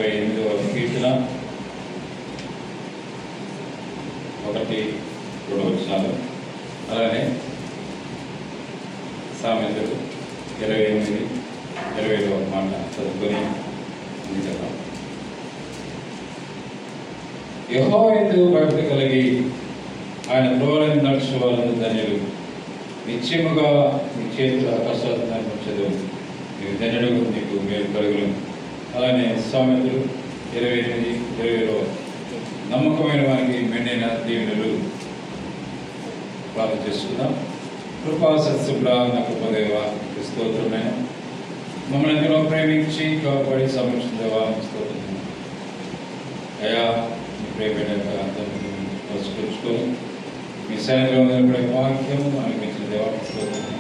28వ కీర్తన 1-2 వచనాలు, అలానే సామెతలు 28-25వ మాట చదువుకొని అందించాం. యెహోవాయందు భక్తి కలిగి ఆయన త్రోవలను నడుచు వారందు ధన్యులు. నిత్యముగా నీ చేతుల కష్టాలను ఉంచదు, నీవు ధన్యుడు, నీకు మేలు కలుగును. అలానే సామెతలు 28-20లో నమ్మకమైన వారికి మెండైన దీవెనలు ప్రార్థన చేసుకుందాం. కృపా సత్సుబ్ర నా కృపదేవ స్తోత్రమైన మమ్మల్ని ఎంతో ప్రేమించి కాపాడి సంరక్షించేవా స్తోత్రం. అయా మీ ప్రేమైన వసుకొచ్చుకొని మీ సన్నిధిలో నిలబడే వాక్యము అనిపించిన దేవా స్తోత్రం.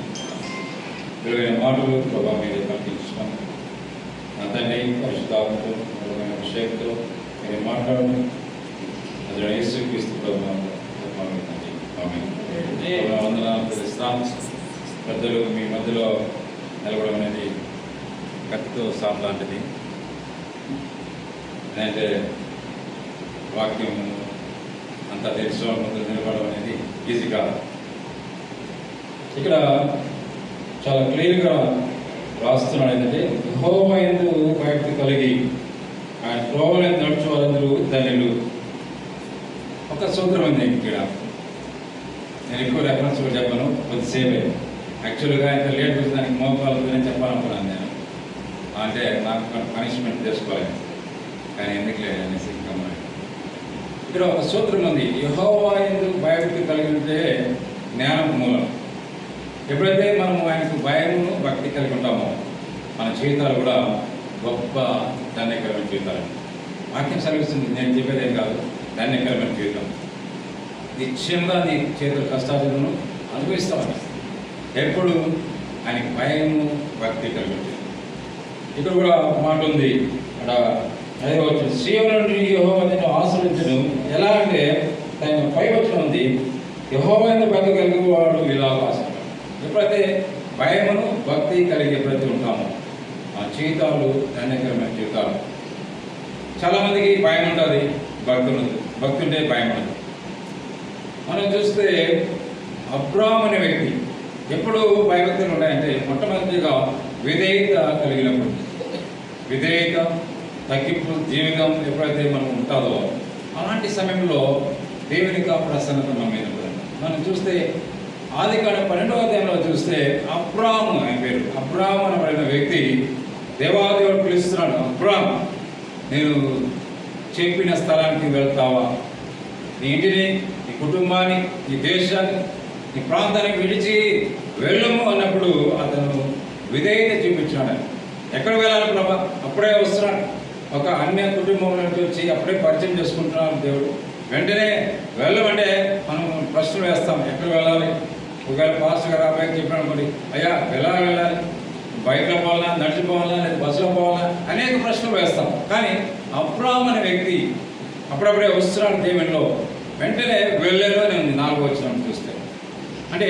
విలువైన మాటలు ప్రభావ మీద కల్పించున్నాం. నా తండ్రి పరిశుద్ధాత్మతో విలువైన అభిషేకంతో మీరు మాట్లాడడం అది యేసుక్రీస్తు ప్రభువును వందనాలు తెలుస్తాం. పెద్దలు మీ మధ్యలో నిలబడడం అనేది కత్తితో సాం లాంటిది. నేనైతే వాక్యం అంతా తెలుసుకోవడం ముందు నిలబడడం అనేది ఈజీ కాదు. ఇక్కడ చాలా క్లియర్గా రాస్తున్నాడు. ఏంటంటే యెహోవాయందు భక్తి కలిగి ఆయన త్రోవలను నడుచు వారందరూ ధన్యులు. ఒక సూత్రం ఉంది ఇక్కడ. నేను ఎక్కువ రెఫరెన్స్ కూడా చెప్పాను, కొద్దిసేపే. యాక్చువల్గా ఇంత లేట్ వచ్చి దానికి మోకాలుగానే చెప్పాలనుకున్నాను నేను. అంటే నాకు పనిష్మెంట్ చేసుకోలేదు, కానీ ఎందుకు లేదు అనేసి ఇక్కడ ఒక సూత్రం ఉంది. యెహోవాయందు భక్తి కలిగి ఉంటే జ్ఞానం మూలం. ఎప్పుడైతే మనం ఆయనకు భయము భక్తి కలిగి ఉంటామో మన జీవితాలు కూడా గొప్ప ధన్యకరమైన జీవితాలు. వాక్యం సెలవిస్తుంది, నేను చెప్పేదేం కాదు, ధన్యకరమైన జీవితం. నిశ్చయంగా నీ చేతుల కష్టాలను అనుభవిస్తామని ఎప్పుడు ఆయనకి భయము భక్తి కలిగి ఉంటుంది. ఇక్కడ కూడా మాట ఉంది, అక్కడ అదే వచ్చిన సీయోను నుండి యెహోవా నిన్ను ఆశీర్వదించును. ఎలా అంటే దాని పై వచ్చిన ఉంది, యెహోవా యందు భక్తి కలిగి వాడు ఇలా ఆశిస్తాడు. ఎప్పుడైతే భయమును భక్తి కలిగి ఎప్పుడైతే ఉంటామో ఆ జీవితాలు ధన్యకరమైన జీవితాలు. చాలామందికి భయం ఉంటుంది, భక్తి ఉండదు. భక్తి ఉంటే భయం ఉండదు. మనం చూస్తే అబ్రాహాము అనే వ్యక్తి ఎప్పుడు భయభక్తులు ఉంటాయంటే మొట్టమొదటిగా విధేయత కలిగినప్పుడు. విధేయత తగ్గింపు జీవితం ఎప్పుడైతే మనం ఉంటుందో అలాంటి సమయంలో దేవునికి ప్రసన్నత మన మీద ఉంటుంది. మనం చూస్తే ఆదికాండం 12వ అధ్యాయంలో చూస్తే అబ్రాహాము ఆయన పేరు, అబ్రాహాము అనబడిన వ్యక్తి దేవాదేవుడు పిలుస్తున్నాడు. అబ్రాహాము, నేను చెప్పిన స్థలానికి వెళ్తావా? నీ ఇంటిని, నీ కుటుంబాన్ని, నీ దేశాన్ని, నీ ప్రాంతానికి విడిచి వెళ్ళము అన్నప్పుడు అతను విధేయత చూపించాడు. ఎక్కడ వెళ్ళాలి ప్రభా? అప్పుడే వస్తున్నాడు. ఒక అన్య కుటుంబంలో వచ్చి అప్పుడే పరిచయం చేసుకుంటున్నాడు దేవుడు. వెంటనే వెళ్ళమంటే మనం ప్రశ్నలు వేస్తాం, ఎక్కడ వెళ్ళాలి? ఒకవేళ పాస్టర్ గారు అబ్బాయికి చెప్పాను అనుకోండి, అయ్యా వెళ్ళాలి, బైక్లో పోవాలా, నడిచిపోవాలా, లేదా బస్సులో పోవాలా, అనేక ప్రశ్నలు వేస్తాం. కానీ అబ్రాహాము అనే వ్యక్తి అప్పుడప్పుడే వస్తున్నాడు దేవునిలో, వెంటనే వెళ్ళేలో నేను 4వ వచనం చూస్తే. అంటే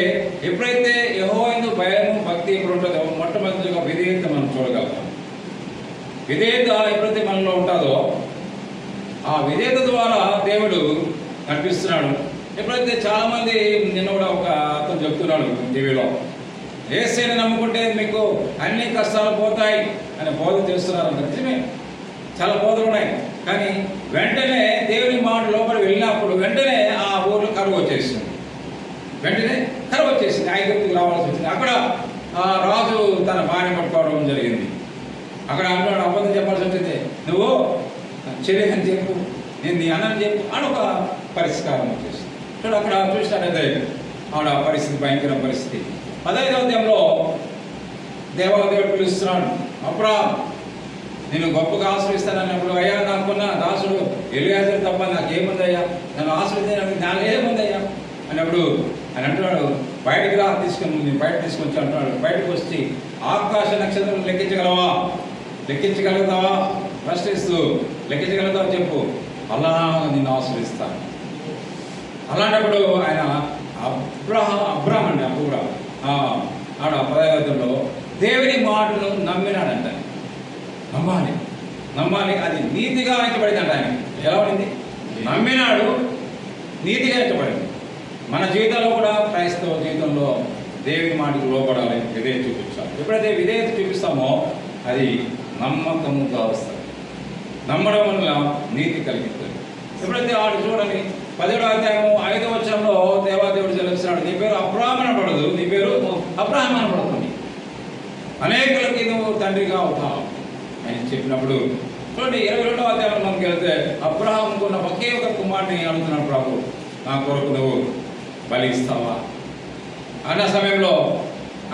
ఎప్పుడైతే యెహోవా యందు భయము భక్తి ఎప్పుడు ఉంటుందో మొట్టమొదటిగా విధేయత మనం చూడగలుగుతాం. విధేయత ఎప్పుడైతే మనలో ఉంటుందో ఆ విధేయత ద్వారా దేవుడు నడిపిస్తున్నాడు. ఎప్పుడైతే చాలామంది నిన్న కూడా ఒక అతను చెప్తున్నాడు టీవీలో, యేసుని నమ్ముకుంటే మీకు అన్ని కష్టాలు పోతాయి అని బోధ చేస్తున్నారు. నిజమే, చాలా బోధలు ఉన్నాయి. కానీ వెంటనే దేవుని మాట లోపల వెళ్ళినప్పుడు వెంటనే ఆ ఊర్లో కరువు వచ్చేసింది. వెంటనే కరువు వచ్చేసింది, ఐగుప్తుకు రావాల్సి వచ్చింది. అక్కడ ఆ రాజు తన భార్య పట్టుకోవడం జరిగింది. అక్కడ అంటున్నాడు, అబద్ధం చెప్పాల్సి వచ్చింది, నువ్వు చెల్లి అని చెప్పు, నేను నీ అన్నని చెప్పు అని ఒక పరిష్కారం వచ్చేసింది. చూడు అక్కడ చూసినట్టయితే ఆవిడ పరిస్థితి భయంకర పరిస్థితి. 15వ అధ్యాయంలో దేవాదేవుడు పిలుస్తున్నాడు, అబ్రాహాము నేను గొప్పగా ఆశ్రయిస్తానన్నప్పుడు, అయ్యా నాకున్న దాసుడు ఎలియాజరు తప్ప నాకేముందయ్యా, నన్ను ఆశ్రయించడానికి దాని ఏముందయ్యా అన్నప్పుడు ఆయన అంటున్నాడు, బయటికి రా, నేను బయట తీసుకొచ్చి అంటున్నాడు. బయటకు వచ్చి ఆకాశ నక్షత్రం లెక్కించగలుగుతావా ప్రశ్నిస్తూ, లెక్కించగలుగుతావా చెప్పు, అలా నిన్ను ఆశ్రయిస్తాను. అలాంటప్పుడు ఆయన అబ్రాహాము అండి ఆడ 15వ అధ్యాయంలో దేవుని మాటను నమ్మినాడంట. నమ్మాలి. నమ్మాలి. అది నీతిగా ఎంచబడింది అంట. ఆయన ఎలా ఉండింది? నమ్మినాడు, నీతిగా ఎంచబడింది. మన జీవితంలో కూడా క్రైస్తవ జీవితంలో దేవుని మాటకు లోపడాలి, విధేయత చూపించాలి. ఎప్పుడైతే విధేయత చూపిస్తామో అది నమ్మకముగా వస్తుంది. నమ్మడం వల్ల నీతి కలిగిస్తుంది. ఎప్పుడైతే ఆడు చూడండి 17వ అధ్యాయము 5వ వచనంలో దేవాదేవుడు సెలవిస్తున్నాడు, నీ పేరు అబ్రాహాము అనబడదు, నీ పేరు అబ్రాహాము అనబడుతుంది, అనేకులకి నువ్వు తండ్రిగా అవుతావు అని చెప్పినప్పుడు చూడండి 22వ అధ్యాయంలో మనకి వెళ్తే అబ్రాహాముకు ఉన్న ఒకే ఒక కుమారుని అడుగుతున్నాడు ప్రభు, నా కొరకు నువ్వు బలి ఇస్తావా అన్న సమయంలో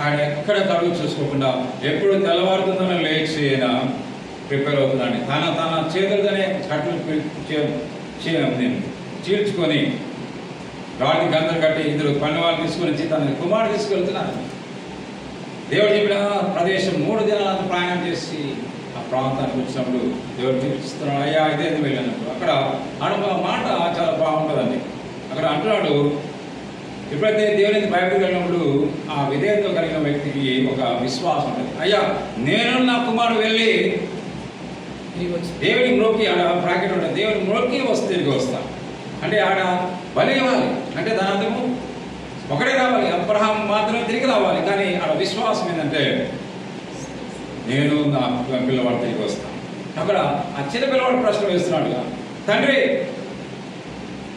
ఆయన ఎక్కడ తడుగు చూసుకోకుండా ఎప్పుడు తెల్లవారుతుందో లేచి ఆయన ప్రిపేర్ అవుతున్నాడు. తన చేతులతోనే కట్లు చీల్చుకొని రాళ్ళకి గంధం కట్టి 2 పనివాళ్ళు తీసుకొని వచ్చి తన కుమారుడు తీసుకెళ్తున్నారు. దేవుడు చెప్పిన ప్రదేశం 3 దినాలను ప్రయాణం చేసి ఆ ప్రాంతానికి వచ్చినప్పుడు దేవుడు చూపిస్తున్నాడు, అయ్యా ఇదే వెళ్ళినప్పుడు అక్కడ ఆ మాట చాలా బాగుంటుందండి. అక్కడ అంటున్నాడు, ఎప్పుడైతే దేవునికి భయపడగలిగినప్పుడు ఆ విధేయత కలిగిన వ్యక్తికి ఒక విశ్వాసం ఉంటుంది. అయ్యా నేను నా కుమారుడు వెళ్ళి దేవుని మ్రోకి ఆడ బ్రాకెట్ ఉంటుంది, దేవుని మ్రోకి తిరిగి వస్తాను అంటే ఆడ బలి ఇవ్వాలి అంటే దాని అర్థము ఒకటే రావాలి, అబ్రహాం మాత్రమే తిరిగి రావాలి. కానీ ఆడ విశ్వాసం ఏంటంటే నేను నా పిల్లవాడు తిరిగి వస్తాను. అక్కడ ఆ చిన్న పిల్లవాడు ప్రశ్న వేస్తున్నాడుగా, తండ్రి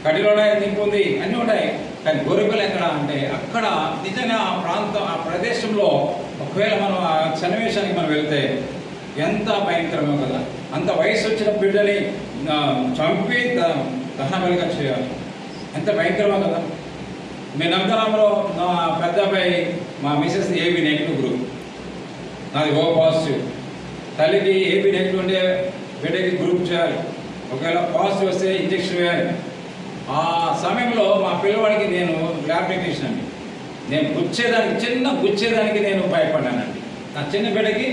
కటిలోనే నింపు ఉంది, అన్నీ ఉంటాయి, కానీ గొర్రెపిల్ల ఎక్కడ అంటే అక్కడ నిజంగా ఆ ప్రాంతం ఆ ప్రదేశంలో ఒకవేళ మనం ఆ సన్నివేశానికి మనం వెళ్తే ఎంత భయంకరమో కదా. అంత వయసు వచ్చిన బిడ్డని చంపి దహన బలిగా చేయాలి, ఎంత భయంకరమో కదా. మీ నందనామలో నా పెద్ద అబ్బాయి మా మిసెస్ ఏబీ నెగిటివ్ గ్రూప్, నాది ఓ పాజిటివ్. తల్లికి ఏబీ నెగిటివ్ ఉంటే బిడ్డకి గ్రూప్ చేయాలి, ఒకవేళ పాజిటివ్ వస్తే ఇంజక్షన్ వేయాలి. ఆ సమయంలో మా పిల్లవాడికి నేను ల్యాబ్ టెక్నీషియన్ అండి, నేను చిన్న గుచ్చేదానికి నేను భయపడ్డానండి. నా చిన్న బిడ్డకి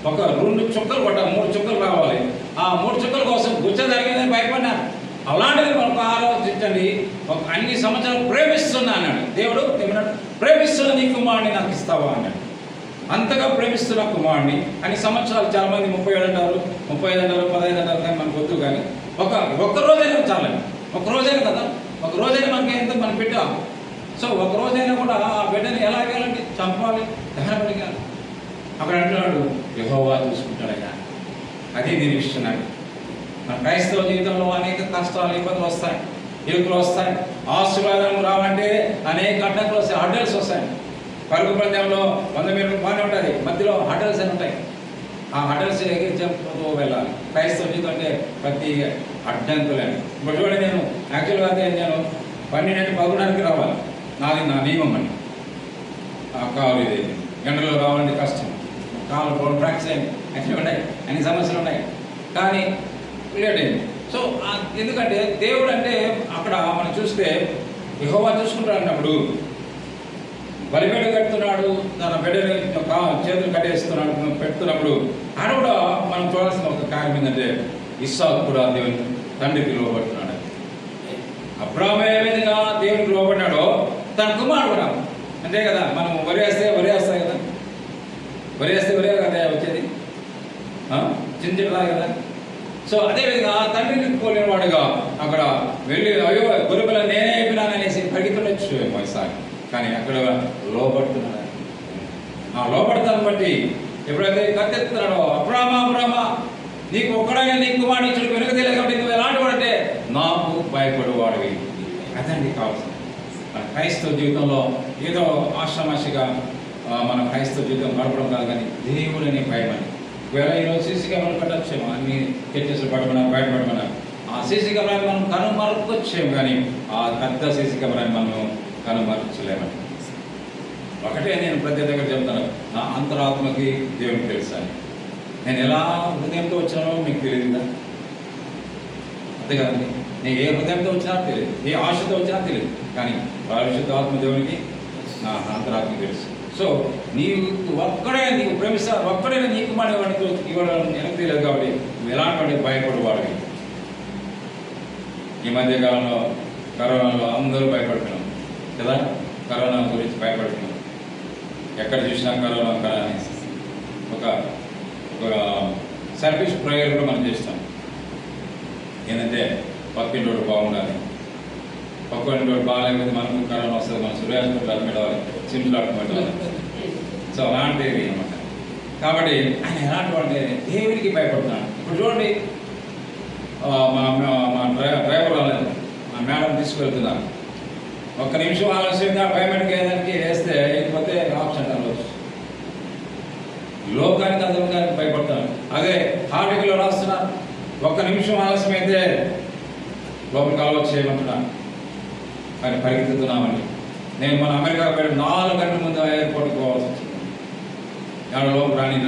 ఒక 2 చుక్కలు పడ్డా 3 చుక్కలు రావాలి, ఆ 3 చుక్కల కోసం గుచ్చేదానికి నేను భయపడ్డాను. అలాంటిది మనకు ఆలోచించండి, అన్ని సంవత్సరాలు ప్రేమిస్తున్నా అన్నాడు దేవుడు. ఏమన్నాడు? ప్రేమిస్తున్న నీ కుమారుడిని నాకు ఇస్తావా అన్నాడు. అంతగా ప్రేమిస్తున్న కుమారుడిని అన్ని సంవత్సరాలు, చాలామంది 37 అంటారు, 35 అంటారు, 15 అంటారు, కానీ మనకు వద్దు. కానీ ఒక్క రోజైనా చాలండి, ఒక రోజైనా కదా, ఒక రోజైనా మనకి ఎంత మనం పెట్టాం. సో ఒక రోజైనా కూడా ఆ బిడ్డని ఎలా వేయాలంటే చంపాలి, దహన బలిగాలి. అక్కడ అంటున్నాడు యెహోవా చూసుకుంటాడయ్యా. అది నిరీక్షణ. మన క్రైస్తవ జీవితంలో అనేక కష్టాలు, ఇబ్బందులు వస్తాయి, ఇరుకులు వస్తాయి, ఆశీర్వాదం రావాలంటే అనేక అడ్డంకులు వస్తాయి, హడ్డల్స్ వస్తాయి. పరుగు పందెంలో 100 మీటర్లు బాగానే ఉంటుంది, మధ్యలో హడ్డల్స్ అని ఉంటాయి. ఆ హడ్డల్స్ ఎగిరి చెప్పుతూ వెళ్ళాలి. క్రైస్తవ జీవితం అంటే ప్రతి అడ్డంకులని. ఇప్పుడు చూడండి, నేను యాక్చువల్గా అయితే నేను 12 పగుడానికి రావాలి, నాది నా నియమం అండి. కావాలి ఇది గంటలో రావాలంటే కష్టం, కాళ్ళు ప్రాక్టీస్ అయింది, అన్నీ ఉన్నాయి, అన్ని సమస్యలు ఉన్నాయి, కానీ లేట్ అయింది. సో ఎందుకంటే దేవుడు అంటే అక్కడ మనం చూస్తే యెహోవా చూసుకుంటాడు అన్నప్పుడు బలిపేట కడుతున్నాడు, తన బిడ్డని చేతులు కట్టేస్తున్నాడు, పెడుతున్నప్పుడు ఆయన కూడా మనం చూడాల్సిన ఒక కార్యం ఏంటంటే ఇస్సాకు కూడా దేవుని తండ్రికి లోబడుతున్నాడు. అబ్రాహాము ఏ విధంగా దేవునికి లోబడినాడో తన కుమారుడు కూడా అంతే కదా. మనం వరి వేస్తాయి కదా, వరి కదా వచ్చేది, చింతరాదు కదా. సో అదేవిధంగా తండ్రిని కోలేని వాడుగా అక్కడ వెళ్ళి అయ్యో గొర్రెపిల్ల నేనే అయిపోయినాననేసి పరిగెత్తుండొచ్చు ఈసారి, కానీ అక్కడ లోబడుతున్నాడు. ఆ లోబడతాను బట్టి ఎప్పుడైతే కత్తెత్తున్నాడో అబ్రామా నీకు ఒక్కడైనా నీ కుమారుడు ఇచ్చుడు వెనుక తెలియదు కాబట్టి నువ్వు ఎలాంటి వాడంటే నాకు భయపడేవాడివి. అదండి కావాల్సింది. మన క్రైస్తవ జీవితంలో ఏదో ఆశ్రమాషిగా మన క్రైస్తవ జీవితం గడపడం కాదు, కానీ దేవుడని భయం అని. ఒకవేళ ఈరోజు సీసీ కెమెరాలు పెట్టచ్చేమో, అన్ని కెట్టేసి బయటపడమన్నా ఆ సీసీ కెమెరాని మనం కనుమరుకొచ్చేము, కానీ ఆ పెద్ద సీసీ కెమెరాని మనం కనుమరుచలేమండి. ఒకటే నేను ప్రతి దగ్గర చెప్తాను, నా అంతరాత్మకి దేవునికి తెలుసాను. నేను ఎలా హృదయంతో వచ్చినానో మీకు తెలియదుగా, అంతే కదండి. నేను ఏ హృదయంతో వచ్చినా తెలియదు, ఏ ఆశతో వచ్చినా తెలియదు, కానీ పరిశుద్ధాత్మ దేవునికి నా అంతరాత్మ తెలుసు. సో నీవు ఒక్కడే నీకు ప్రేమిస్తారు, ఒక్కడైనా నీకు మన వాడికి ఇవ్వడం వెనక్కి తెలియదు కాబట్టి నువ్వు ఎలాంటి వాడికి భయపడేవాడివి. ఈ మధ్యకాలంలో కరోనాలో అందరూ భయపడుతున్నాం కదా, కరోనా గురించి భయపడుతున్నాం. ఎక్కడ చూసినా కరోనా అనేసి ఒక సెల్ఫిష్ ప్రేయర్ కూడా మనం చేస్తాం. ఏంటంటే పక్కింటోడు బాగుండాలి, పక్కింటోడు బాగాలేకపోతే మనకు కరోనా వస్తుంది, మన సూర్యాస్పత్రులు అడ్మిట్ అవ్వాలి, సిమ్స్లో అడ్మిట్ అవ్వాలి. సో అలాంటివి అనమాట. కాబట్టి ఆయన ఎలాంటి వాడితే దేవునికి భయపడుతున్నాడు. ఇప్పుడు చూడండి, మా డ్రైవర్ రాలేదు, మా మేడం తీసుకువెళ్తున్నారు. ఒక్క నిమిషం ఆలస్యంగా పేమెంట్కి ఏదానికి వేస్తే లేకపోతే ఆప్షన్ అవ్వచ్చు. లోకానికి అదనకానికి భయపడతాను. అదే ఆర్టికల్లో రాస్తున్నారు, ఒక్క నిమిషం ఆలస్యం అయితే లోపలికి ఆలోచన చేయమంటున్నాను కానీ పరిగెత్తుతున్నామని. నేను మన అమెరికా పోయి 4 గంటల ముందు ఎయిర్పోర్ట్కి పోవాల్సి వచ్చింది, ఎవరు లోపల రాని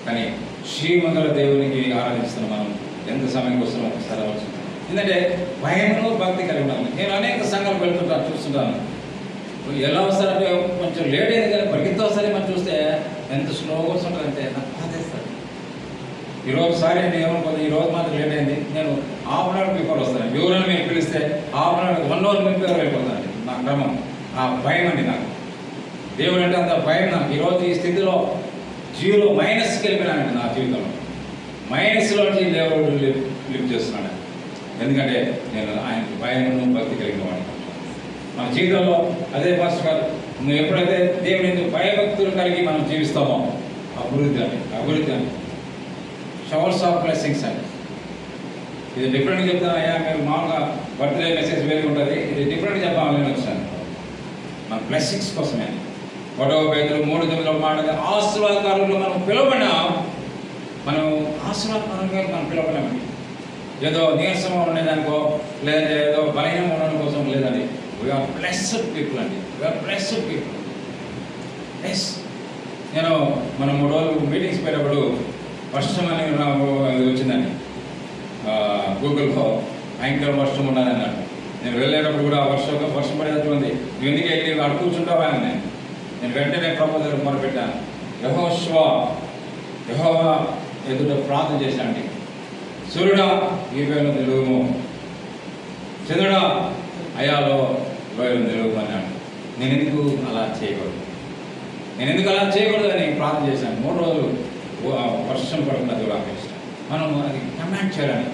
కానీ శ్రీమంగళ దేవునికి ఆరాధిస్తున్నాం. మనం ఎంత సమయం కోసం ఒకసారి ఆలోచించాం. ఎందుకంటే భయము భక్తి కలిగి ఉన్నాను. నేను అనేక సంఘాలు వెళ్తుంటాను, చూస్తుంటాను. ఎలా వస్తారంటే కొంచెం లేట్ అయింది కానీ పరిగెత్తు వస్తారే. మనం చూస్తే ఎంత స్లోగా వస్తుంటారంటే నాకు బాధేస్తారు. ఈరోజుసారి నేను ఏమనుకోదు, ఈరోజు మాత్రం లేట్ అయింది, నేను హాఫ్ అన్ అవర్ బిఫోర్ వస్తాను. ఎవరైనా మీరు పిలిస్తే half an hour 1 hour before వెళ్ళిపోతానండి. నా క్రమం, ఆ భయం అండి నాకు. దేవుడు అంటే అంత భయం నాకు. ఈరోజు ఈ స్థితిలో 0 మైనస్కి వెళ్ళిపోయినానండి. నా జీవితంలో మైనస్లోంచి దేవుడు లిఫ్ట్ చేస్తున్నాడు. ఎందుకంటే నేను ఆయనకు భయమును భక్తి కలిగిన వాడిని. మన జీవితంలో అదే ఫస్ట్ గారు, నువ్వు ఎప్పుడైతే దేవుని భయభక్తులు కలిగి మనం జీవిస్తామో అభివృద్ధి అని షవర్స్ ఆఫ్ బ్లెస్సింగ్స్ అని. ఇది డిఫరెంట్గా చెప్తాను. అయ్యా మీరు మామూలుగా బర్త్డే మెసేజ్ వేరే ఉంటుంది, ఇది డిఫరెంట్గా చెప్పాలని వచ్చాను. మన బ్లెస్సింగ్స్ కోసమే. 1 పేతురు 3:9 మాట, ఆశీర్వాదకారులు మనం పిలవబడినా, మనం ఆశీర్వాదకారులుగా మనం పిలవబడినామండి. ఏదో నీరసంగా ఉండేదానికో లేదంటే ఏదో బలహీనంగా ఉండడం కోసం లేదండి. వీఆర్ బ్లెస్డ్ పీపుల్ అండి. We are blessed people. ఎస్, నేను మనం 3 రోజులు మీటింగ్స్ పోయినప్పుడు వర్షం అని వచ్చిందండి. గూగుల్లో భయంకర వర్షం ఉన్నది అన్నాడు. నేను వెళ్ళేటప్పుడు కూడా వర్షం పడేటట్టు ఉంది. నువ్వు ఎందుకు వెళ్ళి అక్కడ కూర్చుంటావా అని నేను వెంటనే ప్రభు దగ్గర మొదలుపెట్టాను. యెహోవా ఎదుట ప్రార్థన చేశానండి. సూర్యుడా ఈ వేలు నిలువుము, చంద్రుడా అయాలో వేలు నిలువుము అన్నాడు. నేను ఎందుకు అలా చేయకూడదు అని ప్రార్థన చేశాను. 3 రోజులు వర్షం పడుతున్నది కూడా ఇష్టం. మనము అది కమాండ్ చేయాలని,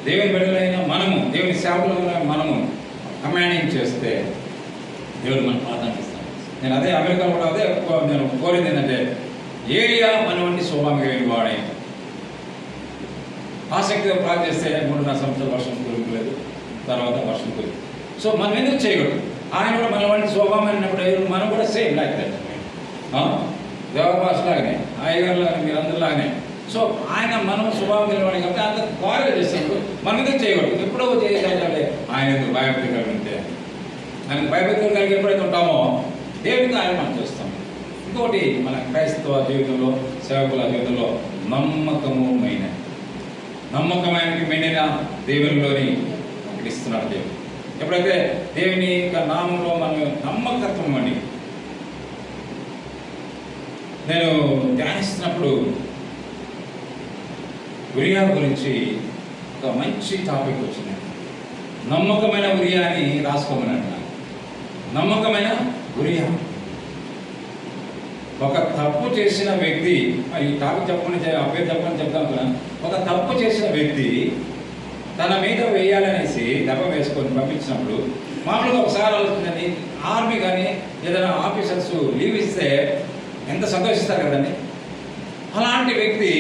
దేవుని బిడ్డలైన మనము, దేవుని సేవకులైన మనము కమాండింగ్ చేస్తే దేవుడు మనం ప్రార్థన చేస్తాం. నేను అదే అమెరికాలో కూడా అదే నేను కోరింది ఏంటంటే, ఏలియా మన వంటి స్వభావం వాడే ఆసక్తిగా ప్రార్థన చేస్తే 3.5 సంవత్సరాలు వర్షం కురుకులేదు, తర్వాత వర్షం కురిగింది. సో మనం ఎందుకు చేయకూడదు? ఆయన కూడా మన వంటి స్వభావం అయినప్పుడు మనం కూడా సేమ్ లైక్ దట్. దేవభాష లాగానే, అయ్యగారు లాగానే, మీరు అందరిలాగానే. సో ఆయన మనం స్వభావం తెలియని కాబట్టి అంత కార్యం చేసినప్పుడు మనం ఎందుకు చేయకూడదు? ఎప్పుడో చేయాలంటే ఆయన ఎందుకు భయభక్తి కలిగి ఉంటే, ఆయనకు భయభక్తులు కలిగి ఎప్పుడైతే ఉంటామో దేవుడికి ఆయన మనం చేస్తాం. ఇంకొకటి మన క్రైస్తవ జీవితంలో, సేవకుల జీవితంలో నమ్మకమైన మెండిన దేవునిలోని ఒకటి ఇస్తున్నాడు దేవుడు. ఎప్పుడైతే దేవుని యొక్క నామంలో మనం నమ్మకత్వం అండి. నేను ధ్యానిస్తున్నప్పుడు ఉరియా గురించి ఒక మంచి టాపిక్ వచ్చింది. నమ్మకమైన ఉరియా అని రాసుకోమని అంటున్నాను. నమ్మకమైన ఉరియా, ఒక తప్పు చేసిన వ్యక్తి, ఈ టాపిక్ చెప్పని అభ్యర్థి చెప్పని చెప్తాను కదా. ఒక తప్పు చేసిన వ్యక్తి తన మీద వేయాలనేసి దెబ్బ వేసుకొని పంపించినప్పుడు మామూలుగా ఒకసారి అవుతుందండి. ఆర్మీ కానీ ఏదైనా ఆఫీసర్స్ లీవ్ ఇస్తే ఎంత సంతోషిస్తారు కదండి. అలాంటి వ్యక్తి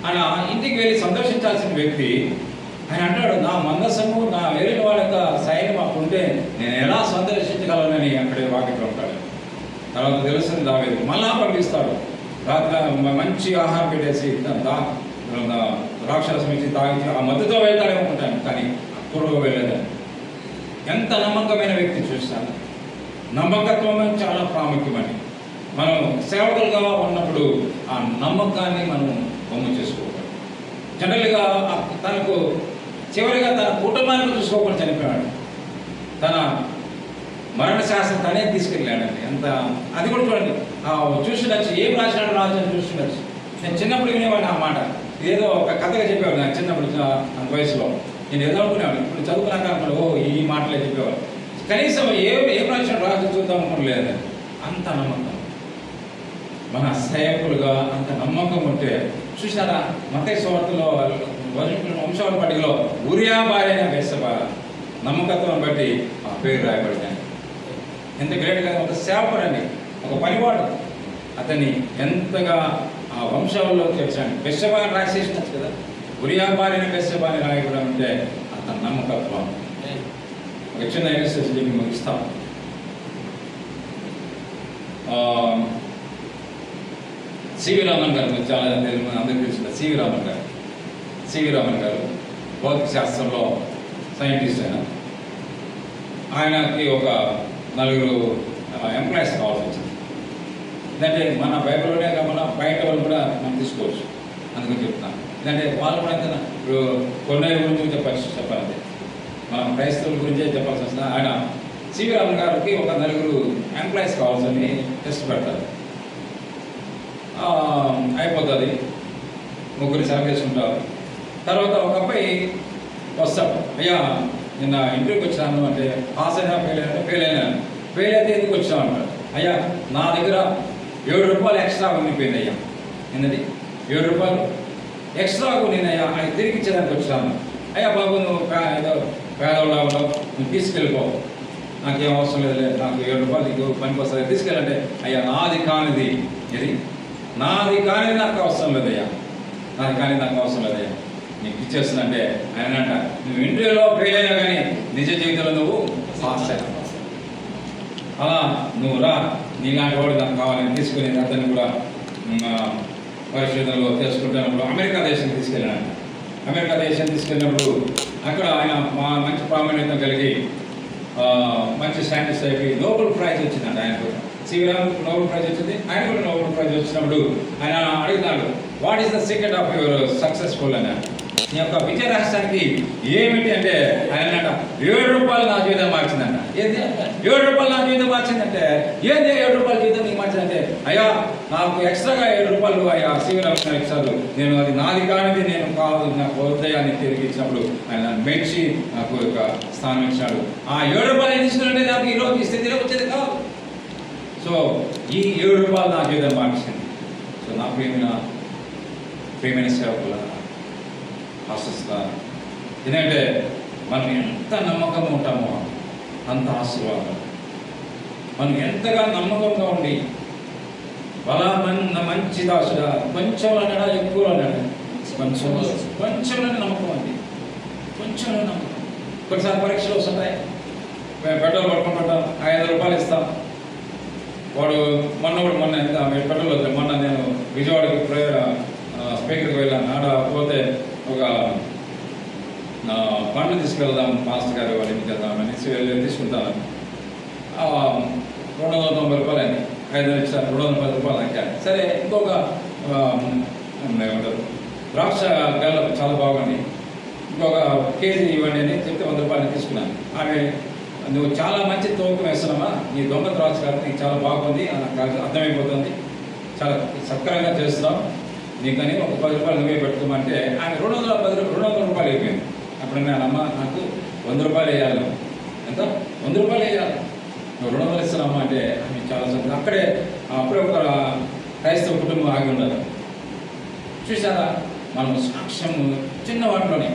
ఆయన ఇంటికి వెళ్ళి సంతోషించాల్సిన వ్యక్తి ఆయన అంటాడు, నా మందస్సము నా వేరిన వాళ్ళ యొక్క సైన్యం అప్పుడుంటే నేను ఎలా సంతోషించగలనని అక్కడే వాక్యంలో ఉంటాడు. తర్వాత తెలుస్తుంది దావీదు మళ్ళా పంపిస్తాడు. రాత్రి మంచి ఆహారం పెట్టేసి రాక్షసం ఇచ్చి తాగించి ఆ మధ్యతో వెళ్తాడేమనుకుంటాను, కానీ అప్పుడు వెళ్ళేదని. ఎంత నమ్మకమైన వ్యక్తి చూస్తాను. నమ్మకత్వం చాలా ప్రాముఖ్యమని మనం సేవకులుగా ఉన్నప్పుడు ఆ నమ్మకాన్ని మనం బొమ్మ చేసుకోవాలి. జనరల్గా తనకు చివరిగా తన కుటుంబాన్ని చూసుకోకుండా చనిపోయాడు. తన మరణ శాస్త్రం తనే తీసుకెళ్ళాడండి. ఎంత అది కూడా చూడండి, చూసినచ్చు ఏం రాసినాడు రాజు అని చూసినచ్చు. నేను చిన్నప్పుడు వినేవాడిని ఆ మాట. ఏదో ఒక కథగా చెప్పేవాడు నాకు చిన్నప్పుడు, అంత వయసులో. నేను ఏదో అనుకునేవాడు. ఇప్పుడు చదువుకున్నాక అనుకున్నాడు, ఓ ఈ మాటలే చెప్పేవాడు. కనీసం ఏం రాసినాడు రాజు చూద్దాం అనుకోలేదు. అంత నమ్మకం మన సేవకులుగా అంత నమ్మకం ఉంటే చూసారా మత్తయి సువార్తలో వంశావళి పట్టికలో ఉరియా భార్య అయిన బెత్షెబ నమ్మకత్వం బట్టి ఆ పేరు రాయబడింది. ఎంత గ్రేట్గా ఒక సేవకుడండి, ఒక పనివాడు అతన్ని ఎంతగా ఆ వంశావళిలో చేర్చాడు. బెత్షెబ అని రాసేసినచ్చు కదా, ఉరియా భార్య అయిన బెత్షెబ అని రాయబడి అంటే అతని నమ్మకత్వం. ఒక చిన్న ఎక్సర్సైజ్ చెప్పి ముగిస్తాం. సివి రామన్ గారు చాలా అందరికీ తెలిసిన సివి రామన్ గారు భౌతిక శాస్త్రంలో సైంటిస్ట్. ఆయనకి ఒక 4 ఎంప్లాయీస్ కావాల్సి వచ్చింది. ఎందుకంటే మన బైబిల్లోనే కాకుండా బయట వాళ్ళు కూడా మనం తీసుకోవచ్చు, అందుకని చెప్తున్నాను. ఎందుకంటే వాళ్ళు కూడా ఎంత ఇప్పుడు కొన్నేళ్ళ గురించి చెప్పాలంటే మనం క్రైస్తవుల గురించే చెప్పాల్సి వస్తుంది. ఆయన సివి రామన్ గారికి ఒక 4 ఎంప్లాయీస్ కావాల్సింది టెస్ట్ పెడతారు. అయిపోతుంది, 3 సెలెక్ట్ చేసుకుంటారు. తర్వాత ఒక అబ్బాయి వస్తాడు, అయ్యా నిన్న ఇంటర్వ్యూకి వచ్చాను అంటే పాస్ అయినా ఫెయిల్ అయితే ఎందుకు వచ్చాను అంటాడు. అయ్యా నా దగ్గర ₹7 ఎక్స్ట్రా ఉండిపోయింది అయ్యా, ఏంటండి ₹7 ఎక్స్ట్రా ఉండినయ్యా, అది తిరిగి ఇచ్చేదానికి వచ్చాను. అయ్యా బాబు నువ్వు ఏదో పేదవాళ్ళ ఉన్నావు, నువ్వు తీసుకెళ్ళిపో, నాకేం అవసరం లేదు, నాకు ₹7 నీకు పనికి వస్తుంది, తీసుకెళ్ళంటే అయ్యా నాది కానిది నాకు అవసరం లేదయ్యా, నాకు అవసరం లేదయ్యా, నీకు ఇచ్చేస్తుందంటే ఆయన అంట నువ్వు ఇంటర్వ్యూలో ఫెయిల్ అయినా కానీ నిజ జీవితంలో నువ్వు పాస్ అయినా, అలా నువ్వు రా, నీలాంటి వాడు నాకు కావాలని తీసుకుని అతన్ని కూడా పరిశోధనలో తెలుసుకుంటున్నప్పుడు అమెరికా దేశానికి తీసుకెళ్ళాను. అమెరికా దేశానికి తీసుకెళ్ళినప్పుడు అక్కడ ఆయన మంచి ప్రాముఖ్యత కలిగి మంచి సైంటిస్ట్ అయిపోయి నోబెల్ ప్రైజ్ వచ్చిందంట. ఆయనకు సివి రామన్ నోబెల్ ప్రైజ్ వచ్చింది, ఆయన కూడా నోబెల్ ప్రైజ్ వచ్చినప్పుడు ఆయన అడుగుతున్నాడు, what is the secret of your successful అని. నీ యొక్క విజయ రహస్యానికి ఏమిటి అంటే ఆయన అంట ₹7 నా జీవితం మార్చిందంట. ఏంది ₹7 నా జీవితం మార్చిందంటే, ఏంది ₹7 జీవితం నీకు మార్చిందంటే, అయ్యా నాకు ఎక్స్ట్రాగా ₹7 అయ్యా సివి రామన్ ఎక్స్ట్రాలు, నేను అది నాది కానిది నేను కాదు, నాకు ఉదయాన్ని తిరిగి ఇచ్చినప్పుడు ఆయన మెచ్చి నాకు ఒక స్థానం ఇచ్చినాడు. ఆ ₹7 తీసుకుంటే నాకు ఈరోజు ఈ స్థితిలో వచ్చేది కాదు. సో ఈ ₹7 నా జీవితం మార్చింది. సో నా ప్రియమైన సేవకుల ఆశిస్తాను. ఎందుకంటే మనం ఎంత నమ్మకంగా ఉంటామో అంత ఆశీర్వాదం. మనం ఎంతగా నమ్మకంగా ఉండి మంచి దాసుడా కొంచెం అన్నాడా ఎక్కువ అన్నాడు, కొంచెంలోనే నమ్మకం అండి, కొంచెంలో నమ్మకం. కొన్నిసార్లు పరీక్షలు వస్తుంటాయి, పెట్రోల్ పట్టుకుంటాం, ₹500 ఇస్తాం. వాడు మొన్న ఎంత పెట్రోల్ వద్దాం. మొన్న నేను విజయవాడకి స్పీకర్కి వెళ్ళాను. ఆడ పోతే ఒక పండ్లు తీసుకెళ్దాం మాస్టర్ గారు వాళ్ళ ఇంటికి వెళ్దామని తీసుకుంటాను. ₹290 అయింది, 5 ఇచ్చారు, ₹210 అంటారు. సరే ఇంకొక ద్రాక్ష గల్ల చాలా బాగుంది, ఇంకొక కేజీ ఇవ్వండి అని చెప్తే ₹100 తీసుకున్నాను. ఆమె నువ్వు చాలా మంచి తూకం వేస్తున్నామా, నీ దొంగ ద్రాక్ష గారు నీకు చాలా బాగుంది, నాకు అర్థమైపోతుంది, చాలా సక్రంగా చేస్తున్నావు, నీకని ఒక ₹10 నువ్వే పెట్టుకోమంటే ఆమె ₹200 అయిపోయింది. అప్పుడు నేను అమ్మ నాకు ₹100 వేయాలి, ఎంత ₹100 వేయాలి, నువ్వు ₹200 ఇస్తున్నామా అంటే ఆమె చాలా సంతోషం. అప్పుడే ఒక క్రైస్తవ కుటుంబం ఆగి ఉండదు. చూసారా, మనం సాక్ష్యం చిన్న వాటిలోనే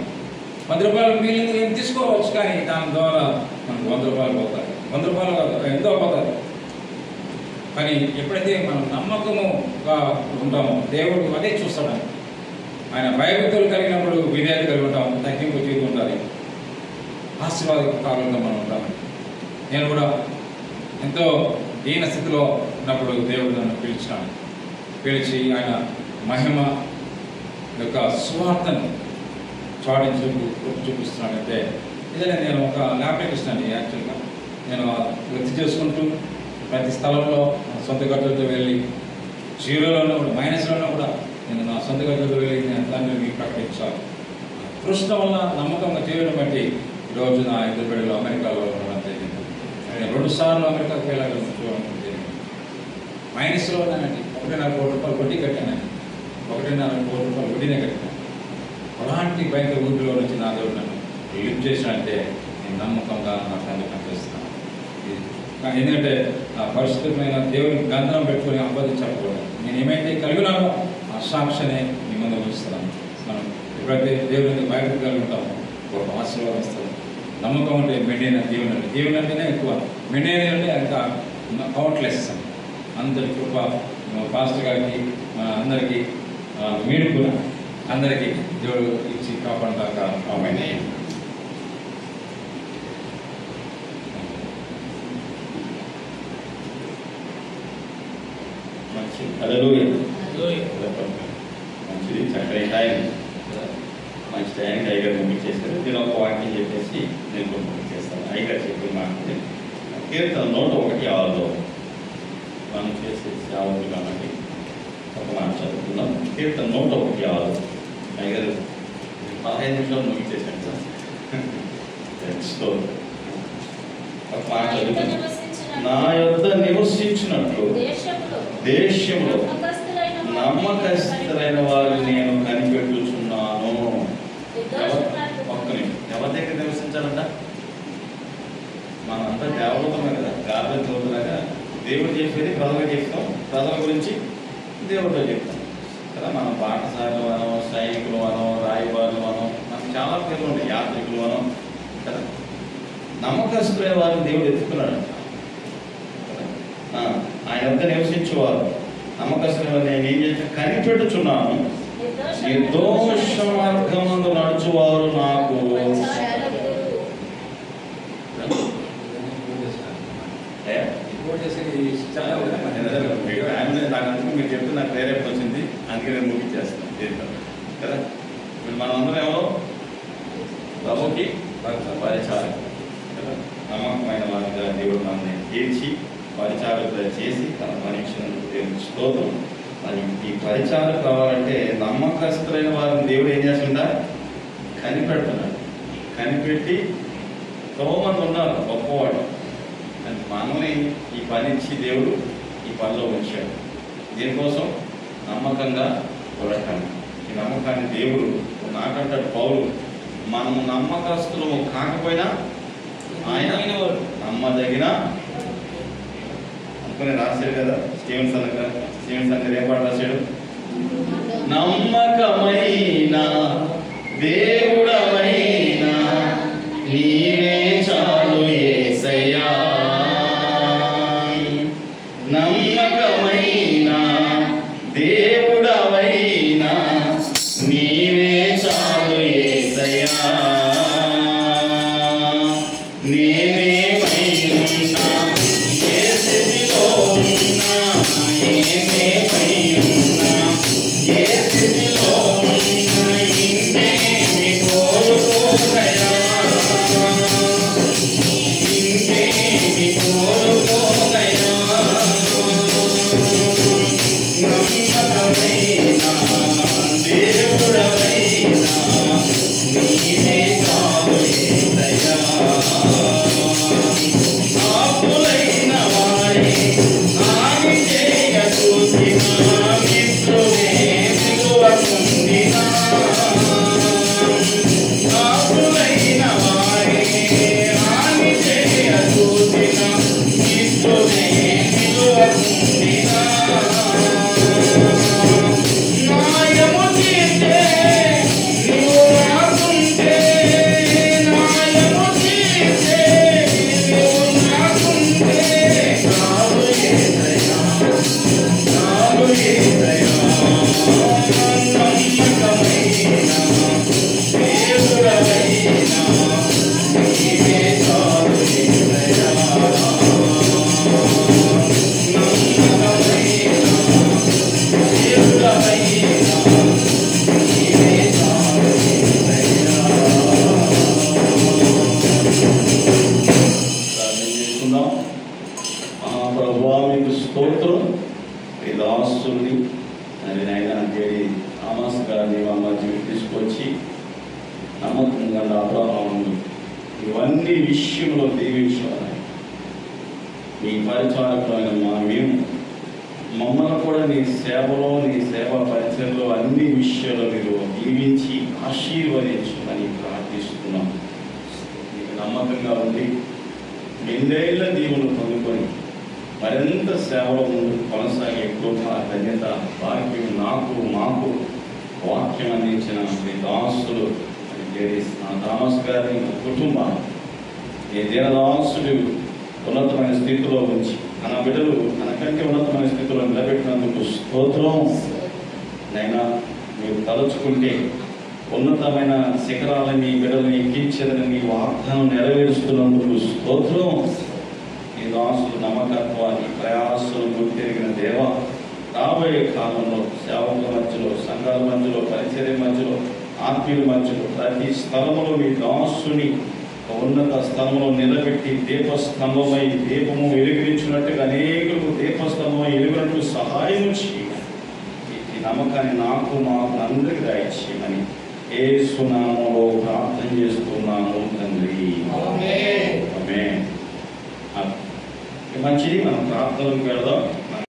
₹10 మిగిలింది ఏం తీసుకోవచ్చు, కానీ దాని ద్వారా మనకు ₹100 పోతాయి, ₹100 ఎంతో పోతాయి. కానీ ఎప్పుడైతే మనం నమ్మకముగా ఉంటామో దేవుడు అదే చూస్తాడు. ఆయన భయభక్తులు కలిగినప్పుడు విధేయత కలిగి ఉంటాం, తగ్గింపు జీవితం ఉండాలి, ఆశీర్వాదకారులుగా మనం ఉంటామని. నేను కూడా ఎంతో దీన స్థితిలో ఉన్నప్పుడు దేవుడు నన్ను పిలిచి ఆయన మహిమ యొక్క సువార్తను చూపిస్తున్నాడంటే నిజంగా నేను ఒక ల్యాప్టాప్ ఇస్తాను. యాక్చువల్గా నేను వృత్తి చేసుకుంటూ ప్రతి స్థలంలో సొంత ఖర్చులతో వెళ్ళి జీరోలోనూ కూడా మైనస్లోనూ కూడా నేను నా సొంత ఖర్చులతో వెళ్ళి నేను దాన్ని మీకు ప్రకటించాలి. కృష్ణ వల్ల నమ్మకంగా చేయడం బట్టి ఈరోజు నా 2 బిడ్డలు అమెరికాలో ఉండడం జరిగింది. నేను 2 సార్లు అమెరికాకి వెళ్ళడం జరిగింది. మైనస్లో ఉన్నానండి, ₹1.5 కోటి వడ్డీ కట్టానండి, ₹1.5 కోటి వడ్డీనే కట్టాను. అలాంటి భయంకర ఊరిలో నుంచి నా దేవుడు నన్ను లిఫ్ట్ చేసినంటే నేను నమ్మకంగా నా తండ్రి పనిచేస్తున్నాను. ఎందుకంటే ఆ పరిశుద్ధమైన దేవుని గంధం పెట్టుకొని అబద్ధం చెప్పకూడదు. నేను ఏమైతే కలిగినానో ఆ సాక్షిని మీ ముందు ఉంచుతున్నాం. మనం ఎప్పుడైతే దేవుని బయటకు కలిగి ఉంటామో ఒక ఆశీర్వాదం వస్తుంది. నమ్మకం అంటే మెండైన దేవుని అంటేనే ఎక్కువ, మెండైన అంటే ఇంకా కౌంట్లెస్. అందరి కృప పాస్టర్ గారికి అందరికీ మీరు కూడా అందరికీ దేవుడు ఇచ్చి కాపాడాక ఆమెనే. మంచిది, చక్కటి టైం, మంచి టైం టైగర్ ముగించేస్తారు. నేను ఒక వాక్యం చెప్పేసి నేను కూడా ముగించేస్తాను. టైగర్ చెప్పిన మాటని కీర్తన 1:6 మనం చేసే సేవలు కాబట్టి ఒక మాట చదువుతున్నాం. కీర్తన 1:6 టైగర్ 15 నిమిషాలు ముగించేసాను సార్. ఒక మాట చదువుతున్నాం. నా యొద్ద నివసించినట్లు దేశంలో నమ్మకస్తులైన వారిని నేను కనిపెట్టుచున్నాను. ఒక్కని ఎవరి దగ్గర నివసించాలంట? మనంతా దేవతమే కదా, గాలి దేవతలాగా దేవుడు చెప్పేది ప్రజలకు చెప్తాం, ప్రజల గురించి దేవుడితో చెప్తాం కదా. మనం పాఠశాలలు అనం, సైనికులు అనం, రాయబారులు అనం, మనకు చాలా పేర్లు ఉంటాయి, యాత్రికులు అనం కదా. నమ్మకస్తులైన వారిని దేవుడు ఎత్తుకున్నాడు. ఆయన వద్ద నివసించేవారు నమ్మకస్తులైన నేను ఏం చేస్తే కనిపెట్టుచున్నాను. నిర్దోష మార్గమందు నడుచువారు నాకు మీరు చెప్తే నాకు ప్రేరేపణ వచ్చింది, అందుకే నేను ముగించేస్తాను దీంతో కదా. ఇప్పుడు మనం అందరం ఎవరో ప్రభుకి పరిచారం కదా. నమ్మకమైన వారిగా దేవుడు మనల్ని తీర్చి పరిచారకులు చేసి తన పరీక్షను దేవుని స్తోత్రం. మరి ఈ పరిచారం కావాలంటే నమ్మకస్తులైన వారిని దేవుడు ఏం చేస్తుందా? కనిపెడుతున్నాడు. కనిపెట్టి ఎంతో మంది ఉన్నారు గొప్పవాడు, అని మనల్ని ఈ పని ఇచ్చి దేవుడు ఈ పనిలో ఉంచాడు. దీనికోసం నమ్మకంగా ఉండటం. ఈ నమ్మకాన్ని దేవుడు నాకంటాడు పౌలు, మనము నమ్మకస్తులము కాకపోయినా ఆయన నమ్మదగిన అనుకుని రాశాడు కదా. స్టీవెన్ సంగర్ ఏ పాట రాశాడు? నమ్మకమైన దేవుడమైన నీవే చాలు యేసయ్యా, నమ్మకమైన దేవుడమైన నీవే చాలు యేసయ్యా, నేనేమైనా ఏ స్థితిలో ఉన్నా, నేనేమైనా ఏ స్థితిలో ఉన్నా, ఇంకేమి కోరుకోగయా, ఇంకేమి కోరుకోగయా, నమ్మకమైన దేవుడవైన నీవే చాలు యేసయ్యా, ఆపులైన వారి హాని చేయ చూసిన మిత్రుడే విలువకుండినా, ఆపులైన వారి హాని చేయ చూసిన మిత్రుడే విలువకుండినా, న్యాయము తీర్చే నీవు నాకుంటే, న్యాయము తీర్చే నీవు నాకుంటే, నాలు యేసయ్యా, నాలు యేసయ్యా, నమ్మకమైన దేవుడవైన నీవే చాలు యేసయ్యా, నమ్మకమైన దేవుడవైన నీవే చాలు యేసయ్యా. ప్రార్థన చేసుకుందాం. ప్రభువా మీకు స్తోత్రం. ఈ దాసుల్ని మరి నాయన చేరి ఆమాస్ గారిని మా మధ్యకి తీసుకొచ్చి నమ్మకంగా అబ్రాహామును ఇవన్నీ విషయంలో దీవించాలి. మీ పరిచారకులైన మేము మమ్మల్ని కూడా నీ సేవలో, నీ సేవా పరిచయంలో అన్ని విషయాల్లో మీరు దీవించి ఆశీర్వదించమని ప్రార్థిస్తున్నాం. మీకు నమ్మకంగా ఉండి రెండేళ్ల దీవులు పొందుకొని మరింత సేవలో ముందు కొనసాగే కృప, ధన్యత, భాగ్యం నాకు మాకు వాక్యం అందించిన మీ దాసులు లేడీస్ నా థామస్ గారిని కుటుంబం ఈ దీనదాసుడు ఉన్నతమైన స్థితిలో ఉంచి తన బిడ్డలు తనకంటే ఉన్నతమైన స్థితిలో నిలబెట్టినందుకు స్తోత్రం. నైనా మీరు తలుచుకుంటే ఉన్నతమైన శిఖరాలను మీ బిడ్డలను ఎక్కించేదని మీ వాగ్దానం నెరవేరుస్తున్నందుకు స్తోత్రం. ఈ దాసులు నమ్మకత్వాన్ని ప్రయాసాలు గుర్తెరిగిన దేవ రాబోయే కాలంలో సేవకుల మధ్యలో, సంఘాల మధ్యలో, పరిచర్య మధ్యలో, ఆత్మీయుల మధ్యలో ప్రతి స్థలంలో మీ దాసుని ఉన్నత స్థలంలో నిలబెట్టి దీపస్తంభమై దీపము వెలుగురించినట్టుగా అనేకులకు దీపస్తంభమై వెలుగునట్టు సహాయం చేయమని ఈ నమ్మకాన్ని నాకు మాకు అందరికీ దయచేయమని యేసు నామములో ప్రార్థన చేస్తున్నాము తండ్రి. ఆమేన్. మంచిది, మనం ప్రార్థనలకు వెళదాం.